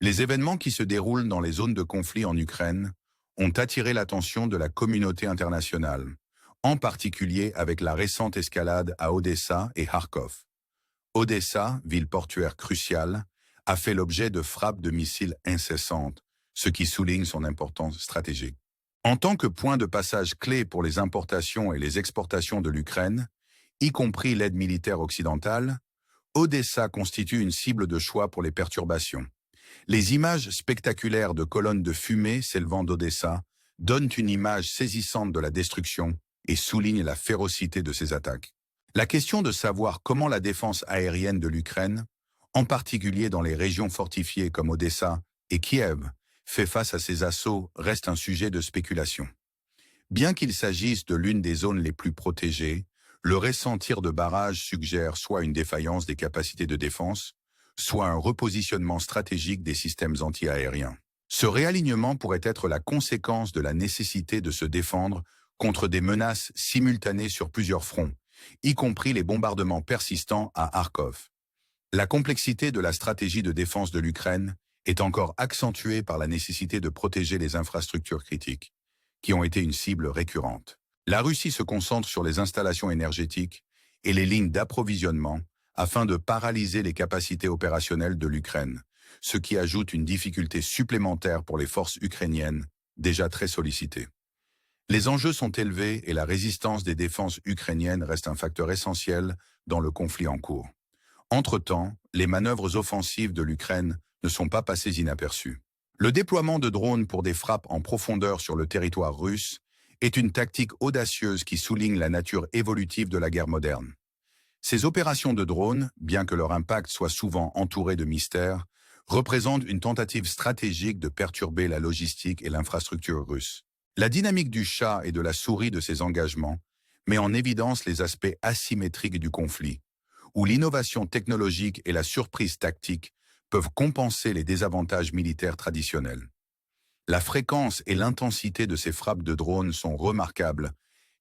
Les événements qui se déroulent dans les zones de conflit en Ukraine ont attiré l'attention de la communauté internationale, en particulier avec la récente escalade à Odessa et Kharkov. Odessa, ville portuaire cruciale, a fait l'objet de frappes de missiles incessantes, ce qui souligne son importance stratégique. En tant que point de passage clé pour les importations et les exportations de l'Ukraine, y compris l'aide militaire occidentale, Odessa constitue une cible de choix pour les perturbations. Les images spectaculaires de colonnes de fumée s'élevant d'Odessa donnent une image saisissante de la destruction et soulignent la férocité de ces attaques. La question de savoir comment la défense aérienne de l'Ukraine, en particulier dans les régions fortifiées comme Odessa et Kiev, fait face à ces assauts reste un sujet de spéculation. Bien qu'il s'agisse de l'une des zones les plus protégées, le récent tir de barrage suggère soit une défaillance des capacités de défense, soit un repositionnement stratégique des systèmes anti-aériens. Ce réalignement pourrait être la conséquence de la nécessité de se défendre contre des menaces simultanées sur plusieurs fronts, y compris les bombardements persistants à Kharkov. La complexité de la stratégie de défense de l'Ukraine est encore accentuée par la nécessité de protéger les infrastructures critiques, qui ont été une cible récurrente. La Russie se concentre sur les installations énergétiques et les lignes d'approvisionnement afin de paralyser les capacités opérationnelles de l'Ukraine, ce qui ajoute une difficulté supplémentaire pour les forces ukrainiennes, déjà très sollicitées. Les enjeux sont élevés et la résistance des défenses ukrainiennes reste un facteur essentiel dans le conflit en cours. Entre-temps, les manœuvres offensives de l'Ukraine ne sont pas passées inaperçues. Le déploiement de drones pour des frappes en profondeur sur le territoire russe est une tactique audacieuse qui souligne la nature évolutive de la guerre moderne. Ces opérations de drones, bien que leur impact soit souvent entouré de mystères, représentent une tentative stratégique de perturber la logistique et l'infrastructure russe. La dynamique du chat et de la souris de ces engagements met en évidence les aspects asymétriques du conflit, où l'innovation technologique et la surprise tactique peuvent compenser les désavantages militaires traditionnels. La fréquence et l'intensité de ces frappes de drones sont remarquables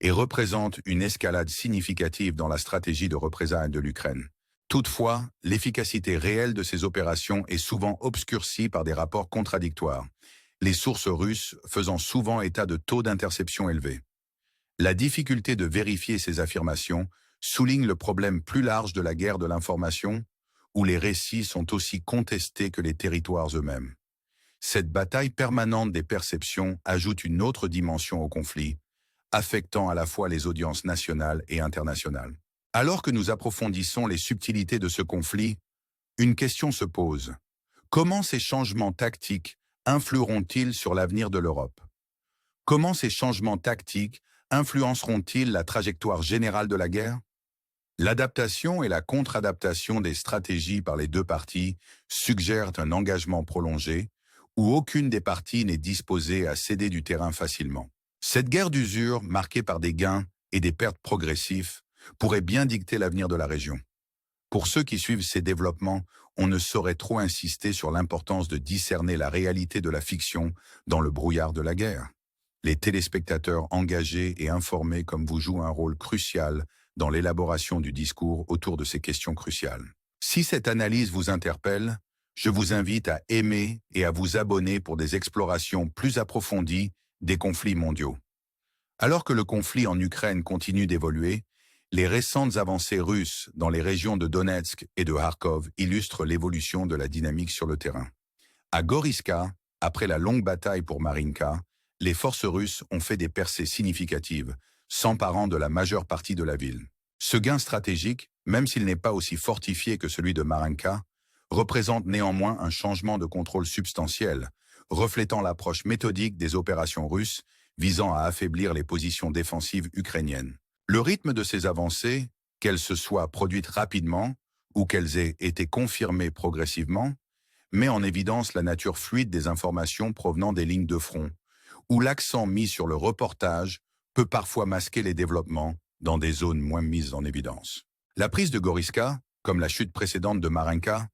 et représentent une escalade significative dans la stratégie de représailles de l'Ukraine. Toutefois, l'efficacité réelle de ces opérations est souvent obscurcie par des rapports contradictoires, les sources russes faisant souvent état de taux d'interception élevés. La difficulté de vérifier ces affirmations souligne le problème plus large de la guerre de l'information, où les récits sont aussi contestés que les territoires eux-mêmes. Cette bataille permanente des perceptions ajoute une autre dimension au conflit, affectant à la fois les audiences nationales et internationales. Alors que nous approfondissons les subtilités de ce conflit, une question se pose. Comment ces changements tactiques influeront-ils sur l'avenir de l'Europe? Comment ces changements tactiques influenceront-ils la trajectoire générale de la guerre? L'adaptation et la contre-adaptation des stratégies par les deux parties suggèrent un engagement prolongé, où aucune des parties n'est disposée à céder du terrain facilement. Cette guerre d'usure, marquée par des gains et des pertes progressives, pourrait bien dicter l'avenir de la région. Pour ceux qui suivent ces développements, on ne saurait trop insister sur l'importance de discerner la réalité de la fiction dans le brouillard de la guerre. Les téléspectateurs engagés et informés comme vous jouent un rôle crucial dans l'élaboration du discours autour de ces questions cruciales. Si cette analyse vous interpelle, je vous invite à aimer et à vous abonner pour des explorations plus approfondies des conflits mondiaux. Alors que le conflit en Ukraine continue d'évoluer, les récentes avancées russes dans les régions de Donetsk et de Kharkov illustrent l'évolution de la dynamique sur le terrain. À Goryska, après la longue bataille pour Marinka, les forces russes ont fait des percées significatives, s'emparant de la majeure partie de la ville. Ce gain stratégique, même s'il n'est pas aussi fortifié que celui de Marinka, représente néanmoins un changement de contrôle substantiel, reflétant l'approche méthodique des opérations russes visant à affaiblir les positions défensives ukrainiennes. Le rythme de ces avancées, qu'elles se soient produites rapidement ou qu'elles aient été confirmées progressivement, met en évidence la nature fluide des informations provenant des lignes de front, où l'accent mis sur le reportage peut parfois masquer les développements dans des zones moins mises en évidence. La prise de Goryska, comme la chute précédente de Marinka,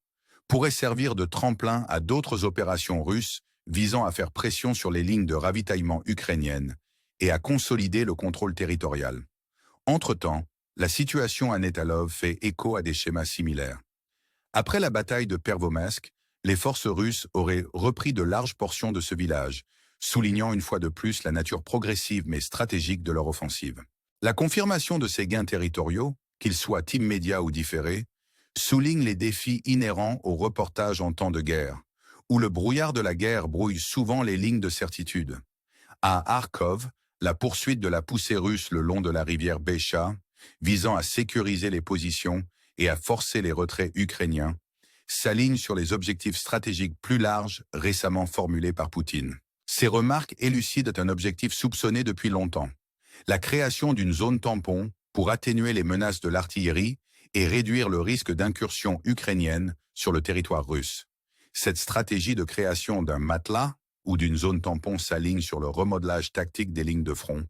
pourrait servir de tremplin à d'autres opérations russes visant à faire pression sur les lignes de ravitaillement ukrainiennes et à consolider le contrôle territorial. Entre-temps, la situation à Netalov fait écho à des schémas similaires. Après la bataille de Pervomaysk, les forces russes auraient repris de larges portions de ce village, soulignant une fois de plus la nature progressive mais stratégique de leur offensive. La confirmation de ces gains territoriaux, qu'ils soient immédiats ou différés, souligne les défis inhérents au reportage en temps de guerre, où le brouillard de la guerre brouille souvent les lignes de certitude. À Kharkov, la poursuite de la poussée russe le long de la rivière Becha, visant à sécuriser les positions et à forcer les retraits ukrainiens, s'aligne sur les objectifs stratégiques plus larges récemment formulés par Poutine. Ces remarques élucident un objectif soupçonné depuis longtemps: la création d'une zone tampon pour atténuer les menaces de l'artillerie et réduire le risque d'incursion ukrainienne sur le territoire russe. Cette stratégie de création d'un matelas ou d'une zone tampon s'aligne sur le remodelage tactique des lignes de front,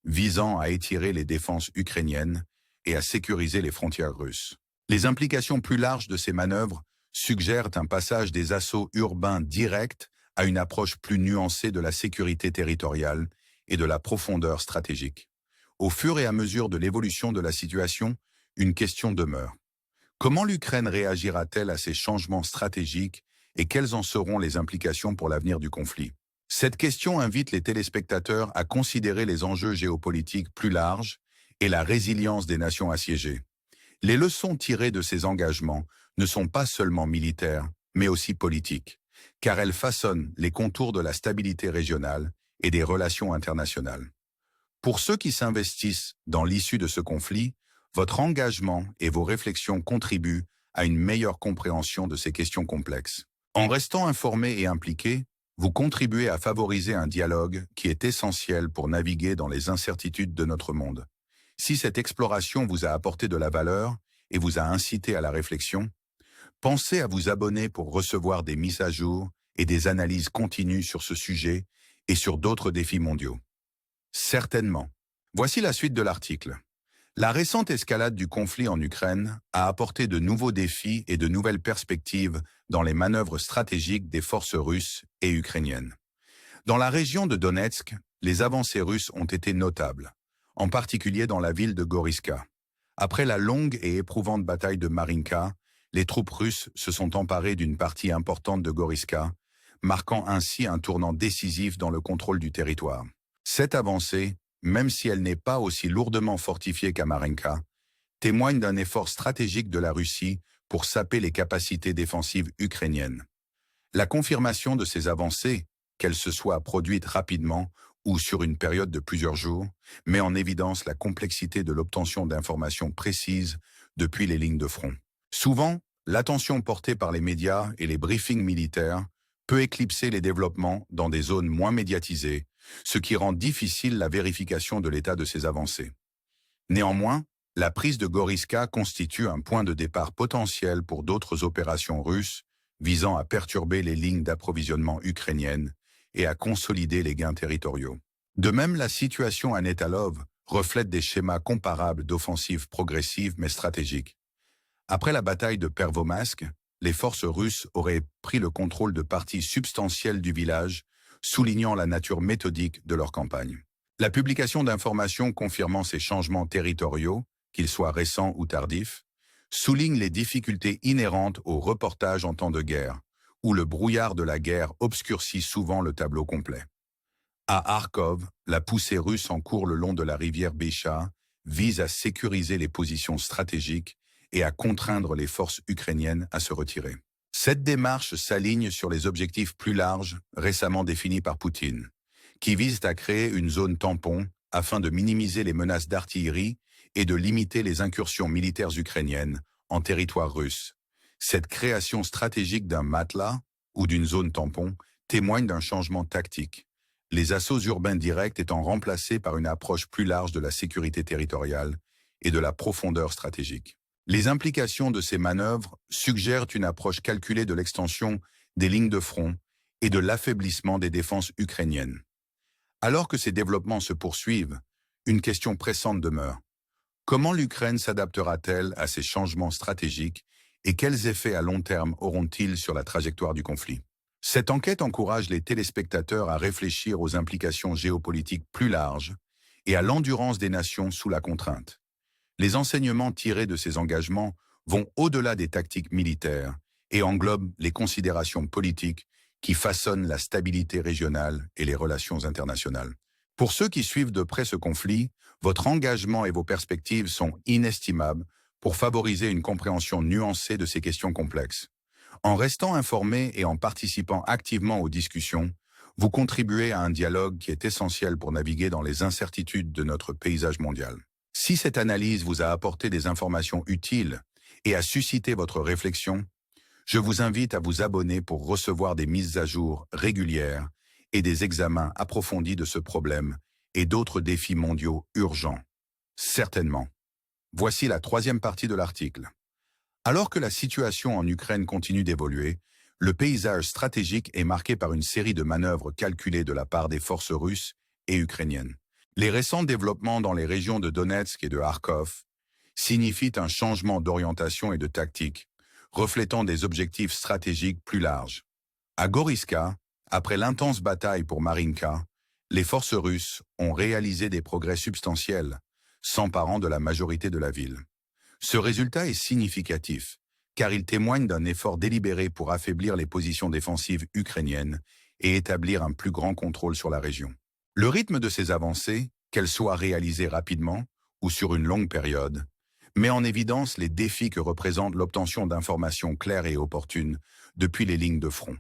visant à étirer les défenses ukrainiennes et à sécuriser les frontières russes. Les implications plus larges de ces manœuvres suggèrent un passage des assauts urbains directs à une approche plus nuancée de la sécurité territoriale et de la profondeur stratégique. Au fur et à mesure de l'évolution de la situation, une question demeure. Comment l'Ukraine réagira-t-elle à ces changements stratégiques et quelles en seront les implications pour l'avenir du conflit? Cette question invite les téléspectateurs à considérer les enjeux géopolitiques plus larges et la résilience des nations assiégées. Les leçons tirées de ces engagements ne sont pas seulement militaires, mais aussi politiques, car elles façonnent les contours de la stabilité régionale et des relations internationales. Pour ceux qui s'investissent dans l'issue de ce conflit, votre engagement et vos réflexions contribuent à une meilleure compréhension de ces questions complexes. En restant informés et impliqués, vous contribuez à favoriser un dialogue qui est essentiel pour naviguer dans les incertitudes de notre monde. Si cette exploration vous a apporté de la valeur et vous a incité à la réflexion, pensez à vous abonner pour recevoir des mises à jour et des analyses continues sur ce sujet et sur d'autres défis mondiaux. Certainement. Voici la suite de l'article. La récente escalade du conflit en Ukraine a apporté de nouveaux défis et de nouvelles perspectives dans les manœuvres stratégiques des forces russes et ukrainiennes. Dans la région de Donetsk, les avancées russes ont été notables, en particulier dans la ville de Goryska. Après la longue et éprouvante bataille de Marinka, les troupes russes se sont emparées d'une partie importante de Goryska, marquant ainsi un tournant décisif dans le contrôle du territoire. Cette avancée, même si elle n'est pas aussi lourdement fortifiée qu'à Marinka, témoigne d'un effort stratégique de la Russie pour saper les capacités défensives ukrainiennes. La confirmation de ces avancées, qu'elles se soient produites rapidement ou sur une période de plusieurs jours, met en évidence la complexité de l'obtention d'informations précises depuis les lignes de front. Souvent, l'attention portée par les médias et les briefings militaires peut éclipser les développements dans des zones moins médiatisées, ce qui rend difficile la vérification de l'état de ces avancées. Néanmoins, la prise de Goryska constitue un point de départ potentiel pour d'autres opérations russes visant à perturber les lignes d'approvisionnement ukrainiennes et à consolider les gains territoriaux. De même, la situation à Netalov reflète des schémas comparables d'offensives progressives mais stratégiques. Après la bataille de Pervomask, les forces russes auraient pris le contrôle de parties substantielles du village, soulignant la nature méthodique de leur campagne. La publication d'informations confirmant ces changements territoriaux, qu'ils soient récents ou tardifs, souligne les difficultés inhérentes au reportage en temps de guerre, où le brouillard de la guerre obscurcit souvent le tableau complet. À Kharkov, la poussée russe en cours le long de la rivière Becha vise à sécuriser les positions stratégiques et à contraindre les forces ukrainiennes à se retirer. Cette démarche s'aligne sur les objectifs plus larges récemment définis par Poutine, qui visent à créer une zone tampon afin de minimiser les menaces d'artillerie et de limiter les incursions militaires ukrainiennes en territoire russe. Cette création stratégique d'un matelas ou d'une zone tampon témoigne d'un changement tactique, les assauts urbains directs étant remplacés par une approche plus large de la sécurité territoriale et de la profondeur stratégique. Les implications de ces manœuvres suggèrent une approche calculée de l'extension des lignes de front et de l'affaiblissement des défenses ukrainiennes. Alors que ces développements se poursuivent, une question pressante demeure. Comment l'Ukraine s'adaptera-t-elle à ces changements stratégiques et quels effets à long terme auront-ils sur la trajectoire du conflit? Cette enquête encourage les téléspectateurs à réfléchir aux implications géopolitiques plus larges et à l'endurance des nations sous la contrainte. Les enseignements tirés de ces engagements vont au-delà des tactiques militaires et englobe les considérations politiques qui façonnent la stabilité régionale et les relations internationales. Pour ceux qui suivent de près ce conflit, votre engagement et vos perspectives sont inestimables pour favoriser une compréhension nuancée de ces questions complexes. En restant informé et en participant activement aux discussions, vous contribuez à un dialogue qui est essentiel pour naviguer dans les incertitudes de notre paysage mondial. Si cette analyse vous a apporté des informations utiles et a suscité votre réflexion, je vous invite à vous abonner pour recevoir des mises à jour régulières et des examens approfondis de ce problème et d'autres défis mondiaux urgents. Certainement. Voici la troisième partie de l'article. Alors que la situation en Ukraine continue d'évoluer, le paysage stratégique est marqué par une série de manœuvres calculées de la part des forces russes et ukrainiennes. Les récents développements dans les régions de Donetsk et de Kharkov signifient un changement d'orientation et de tactique, reflétant des objectifs stratégiques plus larges. À Goryska, après l'intense bataille pour Marinka, les forces russes ont réalisé des progrès substantiels, s'emparant de la majorité de la ville. Ce résultat est significatif, car il témoigne d'un effort délibéré pour affaiblir les positions défensives ukrainiennes et établir un plus grand contrôle sur la région. Le rythme de ces avancées, qu'elles soient réalisées rapidement ou sur une longue période, met en évidence les défis que représente l'obtention d'informations claires et opportunes depuis les lignes de front.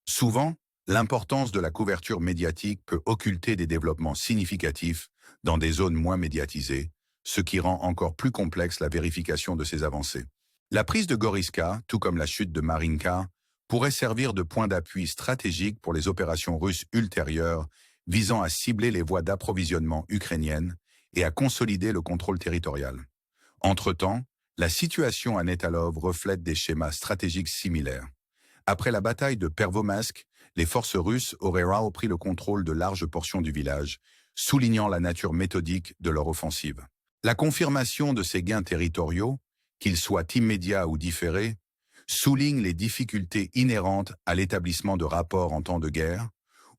Souvent, l'importance de la couverture médiatique peut occulter des développements significatifs dans des zones moins médiatisées, ce qui rend encore plus complexe la vérification de ces avancées. La prise de Goryska, tout comme la chute de Marinka, pourrait servir de point d'appui stratégique pour les opérations russes ultérieures visant à cibler les voies d'approvisionnement ukrainiennes et à consolider le contrôle territorial. Entre-temps, la situation à Netalov reflète des schémas stratégiques similaires. Après la bataille de Pervomask, les forces russes auraient repris le contrôle de larges portions du village, soulignant la nature méthodique de leur offensive. La confirmation de ces gains territoriaux, qu'ils soient immédiats ou différés, souligne les difficultés inhérentes à l'établissement de rapports en temps de guerre,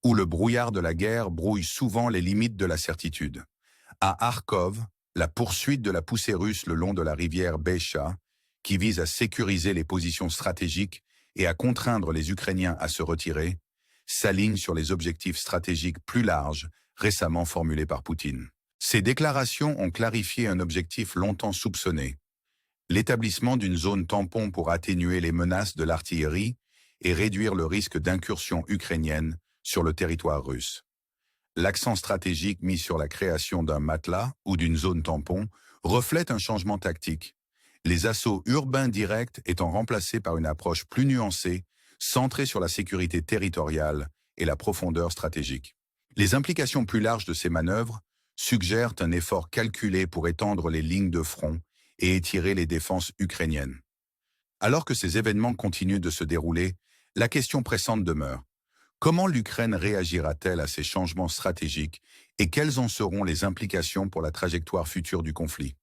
où le brouillard de la guerre brouille souvent les limites de la certitude. À Kharkov, la poursuite de la poussée russe le long de la rivière Becha, qui vise à sécuriser les positions stratégiques et à contraindre les Ukrainiens à se retirer, s'aligne sur les objectifs stratégiques plus larges récemment formulés par Poutine. Ces déclarations ont clarifié un objectif longtemps soupçonné, l'établissement d'une zone tampon pour atténuer les menaces de l'artillerie et réduire le risque d'incursion ukrainienne sur le territoire russe. L'accent stratégique mis sur la création d'un matelas ou d'une zone tampon reflète un changement tactique, les assauts urbains directs étant remplacés par une approche plus nuancée, centrée sur la sécurité territoriale et la profondeur stratégique. Les implications plus larges de ces manœuvres suggèrent un effort calculé pour étendre les lignes de front et étirer les défenses ukrainiennes. Alors que ces événements continuent de se dérouler, la question pressante demeure. Comment l'Ukraine réagira-t-elle à ces changements stratégiques et quelles en seront les implications pour la trajectoire future du conflit?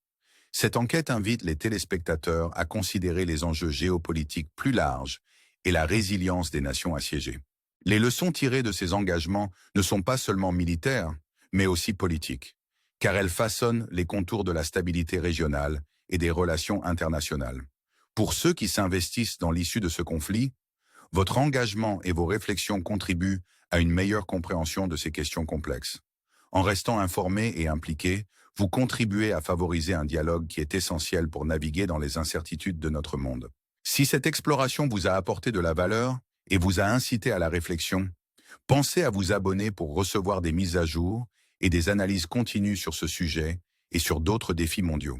Cette enquête invite les téléspectateurs à considérer les enjeux géopolitiques plus larges et la résilience des nations assiégées. Les leçons tirées de ces engagements ne sont pas seulement militaires, mais aussi politiques, car elles façonnent les contours de la stabilité régionale et des relations internationales. Pour ceux qui s'investissent dans l'issue de ce conflit, votre engagement et vos réflexions contribuent à une meilleure compréhension de ces questions complexes. En restant informé et impliqué, vous contribuez à favoriser un dialogue qui est essentiel pour naviguer dans les incertitudes de notre monde. Si cette exploration vous a apporté de la valeur et vous a incité à la réflexion, pensez à vous abonner pour recevoir des mises à jour et des analyses continues sur ce sujet et sur d'autres défis mondiaux.